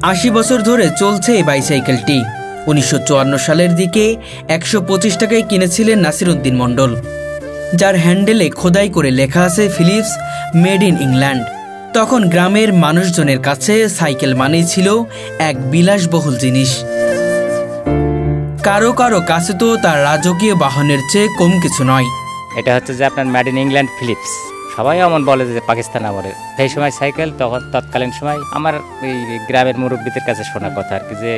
80 বছর ধরে চলছে এই বাইসাইকেলটি। 1954 সালের দিকে 125 টাকায় কিনেছিলেন নাসিরউদ্দিন মণ্ডল, যার হ্যান্ডেলে খোদাই করে লেখা আছে ফিলিপস মেড ইন ইংল্যান্ড। তখন গ্রামের মানুষজনের কাছে সাইকেল মানেই ছিল এক বিলাসবহুল জিনিস। কারো কারো কাছে তো তার রাজকীয় বাহনের চেয়ে কম কিছু নয়। এটা হচ্ছে যে আপনার মেড ইন ইংল্যান্ড ফিলিপস। সবাই এমন বলে যে পাকিস্তান আমলে সেই সময় সাইকেল, তখন তৎকালীন সময় আমার এই গ্রামের মুরব্বীদের কাছে শোনা কথা আর কি, যে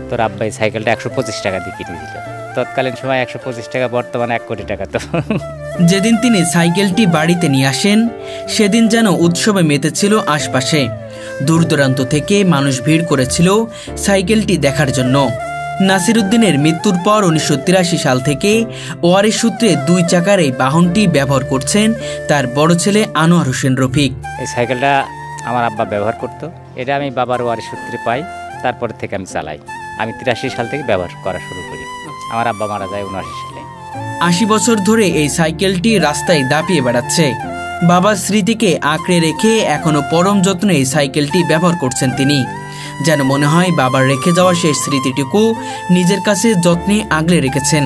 তোর আব্বাই সাইকেলটা 125 টাকা দিয়ে কিনে দিল। তৎকালীন সময় 125 টাকা, বর্তমানে 1 কোটি টাকা। তো যেদিন তিনি সাইকেলটি বাড়িতে নিয়ে আসেন সেদিন যেন উৎসবে মেতেছিল আশপাশে। দূর দূরান্ত থেকে মানুষ ভিড় করেছিল সাইকেলটি দেখার জন্য। নাসিরউদ্দিনের মৃত্যুর পর 1983 সাল থেকে ওয়ারিশ সূত্রে 2 চাকার এই বাহনটি ব্যবহার করছেন তার বড় ছেলে আনোয়ার হোসেন রফিক। এই সাইকেলটা আমার আব্বা ব্যবহার করতো, এটা আমি বাবার ওয়ারিশ সূত্রে পাই, তারপর থেকে আমি চালাই। আমি 83 সাল থেকে ব্যবহার করা শুরু করি। আমার আব্বা মারা যায় 79 সালে। 80 বছর ধরে এই সাইকেলটি রাস্তায় দাপিয়ে বেড়াচ্ছে। বাবার স্মৃতিকে আঁকড়ে রেখে এখনো পরম যত্নে এই সাইকেলটি ব্যবহার করছেন তিনি। যেন মনে হয় বাবার রেখে যাওয়া সেই স্মৃতিটুকু নিজের কাছে যত্নে আগলে রেখেছেন।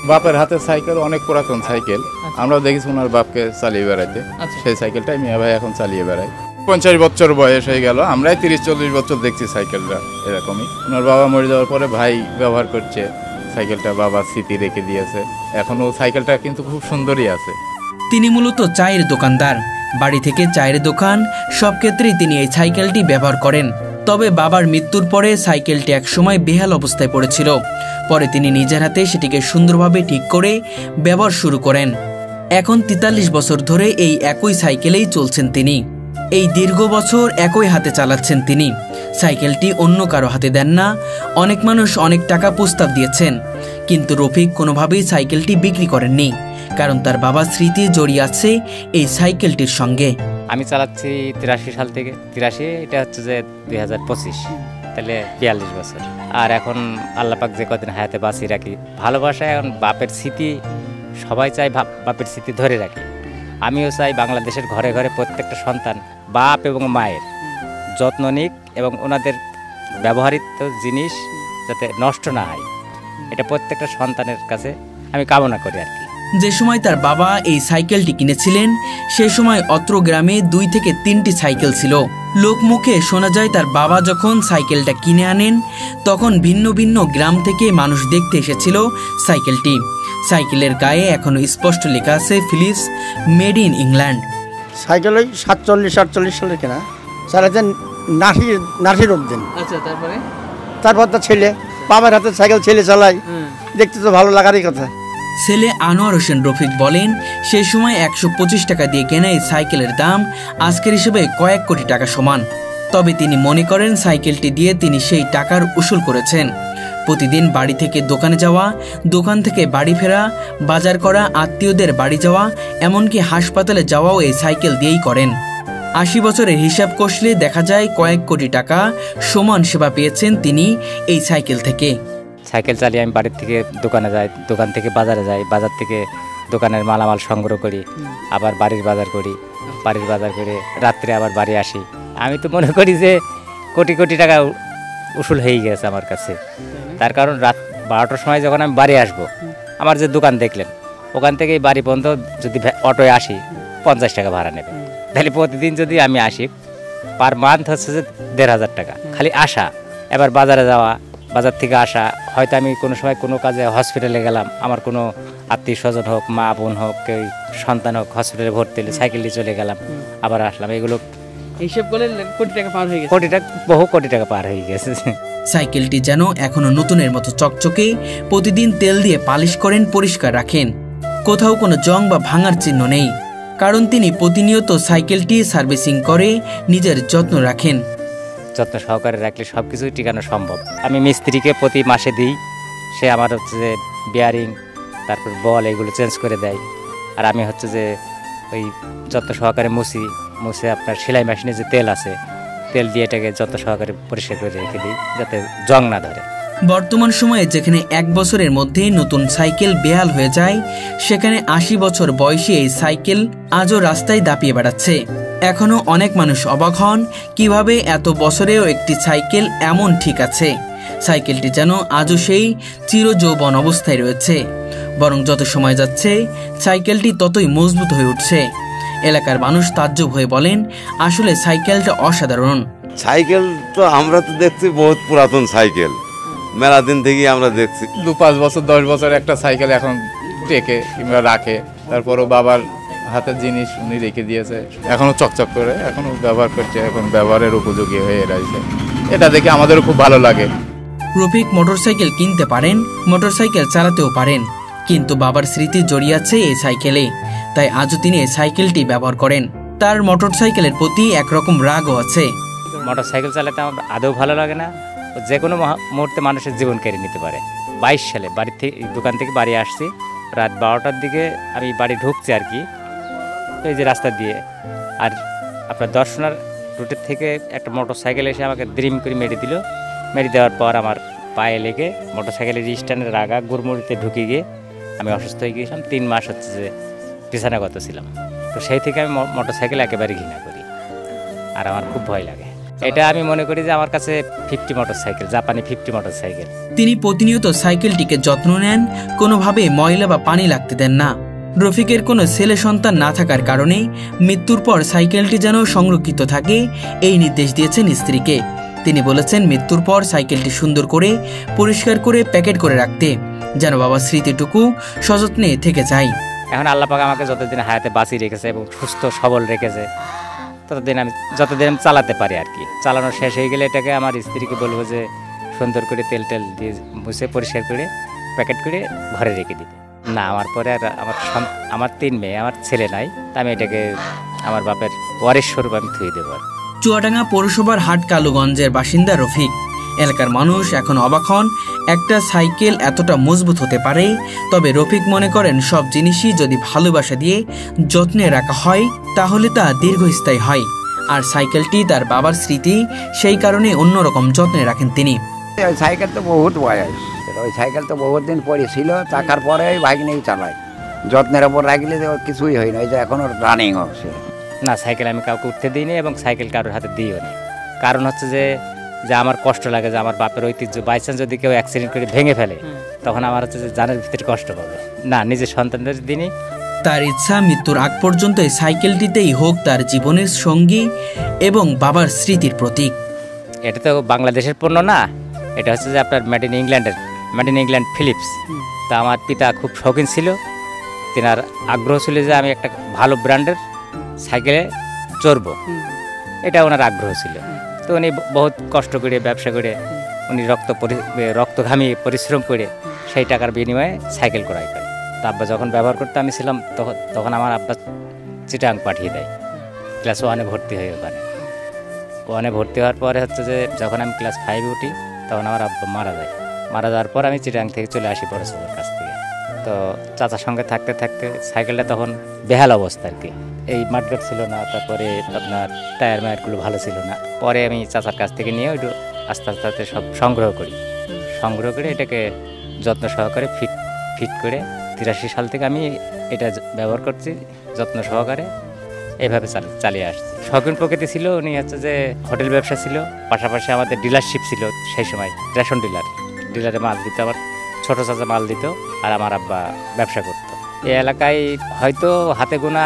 বাপের হাতের সাইকেল অনেক পুরাতন সাইকেল, আমরা দেখেছি ওনার বাপকে চালিয়ে বেড়াইতে। সেই সাইকেলটা আমি এখন চালিয়ে বেড়াই। 50 বছর বয়স হয়ে গেল, আমরাই 30-40 বছর দেখছি সাইকেলটা এরকমই। ওনার বাবা মরে যাওয়ার পরে ভাই ব্যবহার করছে সাইকেলটা, বাবা স্মৃতি রেখে দিয়েছে। এখনও সাইকেলটা কিন্তু খুব সুন্দরই আছে। তিনি মূলত চায়ের দোকানদার, বাড়ি থেকে চায়ের দোকান, সব ক্ষেত্রেই তিনি এই সাইকেলটি ব্যবহার করেন। তবে বাবার মৃত্যুর পরে সাইকেলটি একসময় বেহাল অবস্থায় পড়েছিল। পরে তিনি নিজের হাতে সেটিকে সুন্দরভাবে ঠিক করে ব্যবহার শুরু করেন। এখন 43 বছর ধরে এই একই সাইকেলেই চলছেন তিনি। এই দীর্ঘ বছর একই হাতে চালাচ্ছেন তিনি। সাইকেলটি অন্য কারো হাতে দেন না। অনেক মানুষ অনেক টাকা প্রস্তাব দিয়েছেন, কিন্তু রফিক কোনোভাবেই সাইকেলটি বিক্রি করেননি, কারণ তার বাবার স্মৃতি জড়িয়ে আছে এই সাইকেলটির সঙ্গে। আমি চালাচ্ছি 83 সাল থেকে। 83, এটা হচ্ছে যে 2025, তাহলে 42 বছর। আর এখন আল্লাহ পাক যে কদিন হায়াতে বাঁচিয়ে রাখি, ভালোবাসা। এখন বাপের স্মৃতি সবাই চাই, বাপের স্মৃতি ধরে রাখি। আমিও চাই বাংলাদেশের ঘরে ঘরে প্রত্যেকটা সন্তান বাপ এবং মায়ের যত্ন নিক এবং ওনাদের ব্যবহৃত জিনিস যাতে নষ্ট না হয়, এটা প্রত্যেকটা সন্তানের কাছে আমি কামনা করি আর কি। যে সময় তার বাবা এই সাইকেলটি কিনেছিলেন সে সময় অত্র গ্রামে 2 থেকে 3টি সাইকেল ছিল। লোকমুখে শোনা যায় তার বাবা যখন সাইকেলটা কিনে আনেন তখন ভিন্ন ভিন্ন গ্রাম থেকে মানুষ দেখতে এসেছিল সাইকেলটি। সাইকেলের গায়ে এখনো স্পষ্ট লেখা আছে Philips made in England. Cycle ওই 47-48 সালে কেনা, চালাতেন নাসিরউদ্দিন। আচ্ছা, তারপর তো ছেলে, বাবার হাতে সাইকেল ছেলে চালায়, দেখতে তো ভালো লাগারই কথা। ছেলে আনোয়ার হোসেন রফিক বলেন, সেই সময় 125 টাকা দিয়ে কেনা এই সাইকেলের দাম আজকের হিসেবে কয়েক কোটি টাকা সমান। তবে তিনি মনে করেন সাইকেলটি দিয়ে তিনি সেই টাকার উসুল করেছেন। প্রতিদিন বাড়ি থেকে দোকানে যাওয়া, দোকান থেকে বাড়ি ফেরা, বাজার করা, আত্মীয়দের বাড়ি যাওয়া, এমনকি হাসপাতালে যাওয়াও এই সাইকেল দিয়েই করেন। 80 বছরের হিসাব কষলে দেখা যায় কয়েক কোটি টাকা সমান সেবা পেয়েছেন তিনি এই সাইকেল থেকে। সাইকেল চালিয়ে আমি বাড়ির থেকে দোকানে যাই, দোকান থেকে বাজারে যাই, বাজার থেকে দোকানের মালামাল সংগ্রহ করি, আবার বাড়ির বাজার করি, বাড়ির বাজার করে রাত্রে আবার বাড়ি আসি। আমি তো মনে করি যে কোটি কোটি টাকা উসুল হয়ে গেছে আমার কাছে। তার কারণ রাত 12টার সময় যখন আমি বাড়ি আসবো, আমার যে দোকান দেখলেন ওখান থেকেই বাড়ি পর্যন্ত যদি অটোয় আসি 50 টাকা ভাড়া নেবে। তাহলে প্রতিদিন যদি আমি আসি পার মান্থ হচ্ছে যে 1500 টাকা খালি আসা, এবার বাজারে যাওয়া, বাজার থেকে আসা। হয়তো আমি কোনো সময় কোনো কাজে হসপিটালে গেলাম, আমার কোনো আত্মীয় স্বজন হোক, মা বোন হোক, কেউ সন্তান হোক, হসপিটালে ভর্তি হলে সাইকেল নিয়ে চলে গেলাম, আবার আসলাম। এগুলো হিসাব করলে কোটি টাকা পার হয়ে গেছে। বহু কোটি টাকা পার হয়ে গেছে। সাইকেলটি যেন এখনো নতুনের মতো চকচকে। প্রতিদিন তেল দিয়ে পালিশ করেন, পরিষ্কার রাখেন। কোথাও কোনো জং বা ভাঙার চিহ্ন নেই, কারণ তিনি প্রতিনিয়ত সাইকেলটি সার্ভিসিং করে নিজের যত্ন রাখেন। যত্ন সহকারে রাখলে সব কিছুই টিকানো সম্ভব। আমি মিস্ত্রিকে প্রতি মাসে দিই, সে আমার হচ্ছে যে বিয়ারিং, তারপর বল এগুলো চেঞ্জ করে দেয়। আর আমি হচ্ছে যে ওই যত্ন সহকারে মুছে আপনার সেলাই মেশিনে যে তেল আছে, তেল দিয়ে এটাকে যত্ন সহকারে পরিষ্কার করে রেখে দিই যাতে জং না ধরে। বর্তমান সময়ে যেখানে 1 বছরের মধ্যে নতুন সাইকেল বেহাল হয়ে যায়, সেখানে 80 বছর বয়সী এই সাইকেল আজও রাস্তায় দাপিয়ে বেড়াচ্ছে। এখনো অনেক মানুষ অবাক হন কিভাবে এত বছরেও একটি সাইকেল এমন ঠিক আছে। সাইকেলটি যেন আজও সেই চিরযৌবন অবস্থায় রয়েছে, বরং যত সময় যাচ্ছে সাইকেলটি ততই মজবুত হয়ে উঠছে। এলাকার মানুষ তাজ্জব হয়ে বলেন, আসলে সাইকেলটা অসাধারণ। সাইকেল তো আমরা তো দেখছি বহুত পুরাতন সাইকেল, মেলা দিন থেকেই আমরা দেখছি। 2-5 বছর 10 বছর একটা সাইকেল এখন টেকে কিংবা রাখে, তারপরও বাবার হাতের জিনিস উনি রেখে দিয়েছে, এখনো চকচক করে এখনো ব্যবহার করছে, এখন ব্যবহারের উপযোগী হয়ে রয়েছে। এটা দেখে আমাদেরও খুব ভালো লাগে। রফিক মোটরসাইকেল কিনতে পারেন, মোটরসাইকেল চালাতেও পারেন, কিন্তু বাবার স্মৃতি জড়িয়ে আছে এই সাইকেলে, তাই আজও তিনি এই সাইকেলটি ব্যবহার করেন। তার মোটরসাইকেলের প্রতি একরকম রাগও আছে। মোটরসাইকেল চালাতে আমার আদৌ ভালো লাগে না, যে কোনো মুহূর্তে মানুষের জীবন কেড়ে নিতে পারে। 22 সালে বাড়ি থেকে দোকান থেকে বাড়ি আসছি, রাত 12টার দিকে আমি বাড়ি ঢুকছি আর কি, এই যে রাস্তা দিয়ে, আর আপনার দর্শনার রুটের থেকে একটা মোটরসাইকেল এসে আমাকে দ্রিম করে মেরে দিল। মেরে দেওয়ার পর আমার পায়ে লেগে মোটরসাইকেলের স্ট্যান্ডের আগা গুড়মুড়িতে ঢুকে গিয়ে আমি অসুস্থ হয়ে গিয়েছিলাম। 3 মাস হচ্ছে যে বিছানাগত ছিলাম। তো সেই থেকে আমি মোটরসাইকেল একেবারে ঘৃণা করি, আর আমার খুব ভয় লাগে। এটা আমি মনে করি যে আমার কাছে 50 মোটরসাইকেল, জাপানি 50 মোটরসাইকেল। তিনি প্রতিনিয়ত সাইকেলটিকে যত্ন নেন, কোনোভাবে ময়লা বা পানি লাগতে দেন না। রফিকের কোনো ছেলে সন্তান না থাকার কারণে মৃত্যুর পর সাইকেলটি যেন সংরক্ষিত থাকে এই নির্দেশ দিয়েছেন স্ত্রীকে। তিনি বলেছেন মৃত্যুর পর সাইকেলটি সুন্দর করে পরিষ্কার করে প্যাকেট করে রাখতে, যেন বাবার স্মৃতিটুকু সযত্নে থেকে যায়। এখন আল্লাহ পাক আমাকে যতদিন হায়াতে বাঁচিয়ে রেখেছে এবং সুস্থ সবল রেখেছে, যতদিন আমি চালাতে পারি আর কি। চালানো শেষ হয়ে গেলে এটাকে আমার স্ত্রীকে বলবো যে সুন্দর করে তেল দিয়ে মুছে পরিষ্কার করে প্যাকেট করে ঘরে রেখে দিতে। না, আমার পরে আর আমার 3 মেয়ে, আমার ছেলে নাই, তা আমি এটাকে আমার বাপের ওয়ারিশ স্বরূপ আমি থুয়ে দেবো। চুয়াডাঙ্গা পৌরসভার হাট কালুগঞ্জের বাসিন্দা রফিক। এলাকার মানুষ এখন অবাক হন একটা সাইকেল এতটা মজবুত হতে পারে। তবে রফিক মনে করেন সব জিনিসই যদি ভালোবাসা দিয়ে যত্নে রাখা হয় তাহলে তা দীর্ঘস্থায়ী হয়। আর সাইকেলটি তার বাবার স্মৃতি, সেই কারণে অন্যরকম যত্নে রাখেন তিনি। ওই সাইকেল তো বহুত বয়স, ওই সাইকেল তো বহুত দিন পরে ছিল, চাকার পরে ওই বাইক নিয়েই চালায়। যত্নের ওপর রাখলে কিছুই হয় না, ওই যে এখনও রানিং হচ্ছে না। সাইকেল আমি কাউকে উঠতে দিইনি এবং সাইকেল কারোর হাতে দিইও নি। কারণ হচ্ছে যে আমার কষ্ট লাগে যে আমার বাপের ঐতিহ্য বাইচান্স যদি কেউ অ্যাক্সিডেন্ট করে ভেঙে ফেলে, তখন আমার হচ্ছে যে জানের ভিতরে কষ্ট পাবে না, নিজের সন্তানদের দিনই। তার ইচ্ছা মৃত্যুর আগ পর্যন্ত এই সাইকেলটিতেই হোক তার জীবনের সঙ্গী এবং বাবার স্মৃতির প্রতীক। এটা তো বাংলাদেশের পণ্য না, এটা হচ্ছে যে আপনার মেড ইন ইংল্যান্ড ফিলিপস। তা আমার পিতা খুব শৌখিন ছিল, তেনার আগ্রহ ছিল যে আমি একটা ভালো ব্র্যান্ডের সাইকেলে চড়বো, এটা ওনার আগ্রহ ছিল। তো উনি বহুত কষ্ট করে ব্যবসা করে উনি রক্ত ঘামিয়ে পরিশ্রম করে সেই টাকার বিনিময়ে সাইকেল ক্রয় করে। তা আব্বা যখন ব্যবহার করতে আমি ছিলাম, তখন আমার আব্বা চিটাং পাঠিয়ে দেয় ক্লাস 1-এ ভর্তি হয়ে। ওখানে ভর্তি হওয়ার পরে হচ্ছে যে যখন আমি ক্লাস 5-এ উঠি, তখন আমার আব্বা মারা যাওয়ার পর আমি চিটাং থেকে চলে আসি বড় চাচার কাছ থেকে। তো চাচার সঙ্গে থাকতে থাকতে সাইকেলটা তখন বেহাল অবস্থা আর কি, এই মাঠগাট ছিল না, তারপরে আপনার টায়ার মায়ারগুলো ভালো ছিল না। পরে আমি চাচার কাছ থেকে নিয়ে ওইটু আস্তে আস্তে সব সংগ্রহ করে এটাকে যত্ন সহকারে ফিট করে 83 সাল থেকে আমি এটা ব্যবহার করছি যত্ন সহকারে, এইভাবে চালিয়ে আসছি। শৌখিন প্রকৃতি ছিল, উনি হচ্ছে যে হোটেল ব্যবসা ছিল, পাশাপাশি আমাদের ডিলারশিপ ছিল সেই সময়, রেশন ডিলারে মাল দিত, আমার ছোটো চাচা মাল দিত, আর আমার আব্বা ব্যবসা করত। এই এলাকায় হয়তো হাতে গোনা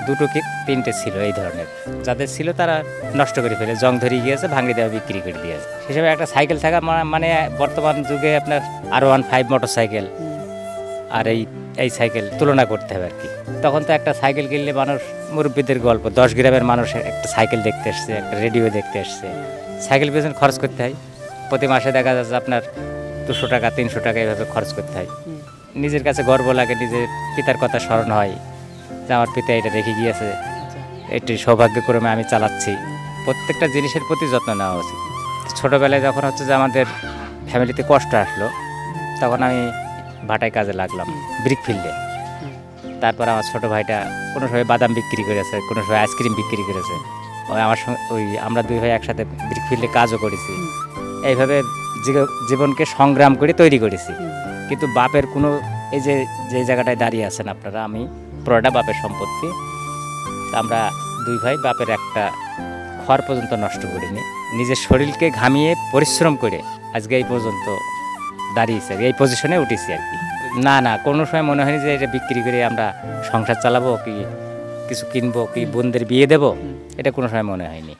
2 কি 3টে ছিল এই ধরনের, যাদের ছিল তারা নষ্ট করে ফেলে, জং ধরিয়ে গিয়েছে, ভাঙিয়ে দেওয়া বিক্রি করে দিয়েছে। সেসব একটা সাইকেল থাকা মানে বর্তমান যুগে আপনার R15 মোটরসাইকেল আর এই সাইকেল তুলনা করতে হবে আর কি। তখন তো একটা সাইকেল কিনলে মানুষ, মুরব্বীদের গল্প, 10 গ্রামের মানুষ একটা সাইকেল দেখতে এসছে, একটা রেডিও দেখতে এসছে, সাইকেল পেছনে খরচ করতে হয়। প্রতি মাসে দেখা যাচ্ছে আপনার 200 টাকা 300 টাকা এইভাবে খরচ করতে হয়। নিজের কাছে গর্ব লাগে, নিজের পিতার কথা স্মরণ হয় যে আমার পিতা এটা রেখে গিয়েছে, এটি সৌভাগ্যক্রমে আমি চালাচ্ছি। প্রত্যেকটা জিনিসের প্রতি যত্ন নেওয়া উচিত। ছোটোবেলায় যখন হচ্ছে যে আমাদের ফ্যামিলিতে কষ্ট আসলো, তখন আমি ভাটায় কাজে লাগলাম ব্রিক ফিল্ডে। তারপর আমার ছোটো ভাইটা কোনো সময় বাদাম বিক্রি করেছে, কোনো সময় আইসক্রিম বিক্রি করেছে, আমার সঙ্গে আমরা 2 ভাই একসাথে ব্রিক ফিল্ডে কাজও করেছি। এইভাবে জীবনকে সংগ্রাম করে তৈরি করেছি। কিন্তু বাপের কোনো, এই যে জায়গাটায় দাঁড়িয়ে আছেন আপনারা, আমি পুরোটা বাপের সম্পত্তি। আমরা দুই ভাই বাপের একটা খড় পর্যন্ত নষ্ট করিনি, নিজের শরীরকে ঘামিয়ে পরিশ্রম করে আজকে এই পর্যন্ত দাঁড়িয়েছি, এই পজিশনে উঠেছি আর কি। না না, কোনো সময় মনে হয়নি যে এটা বিক্রি করে আমরা সংসার চালাবো কি কিছু কিনবো কি বোনদের বিয়ে দেবো, এটা কোনো সময় মনে হয়নি।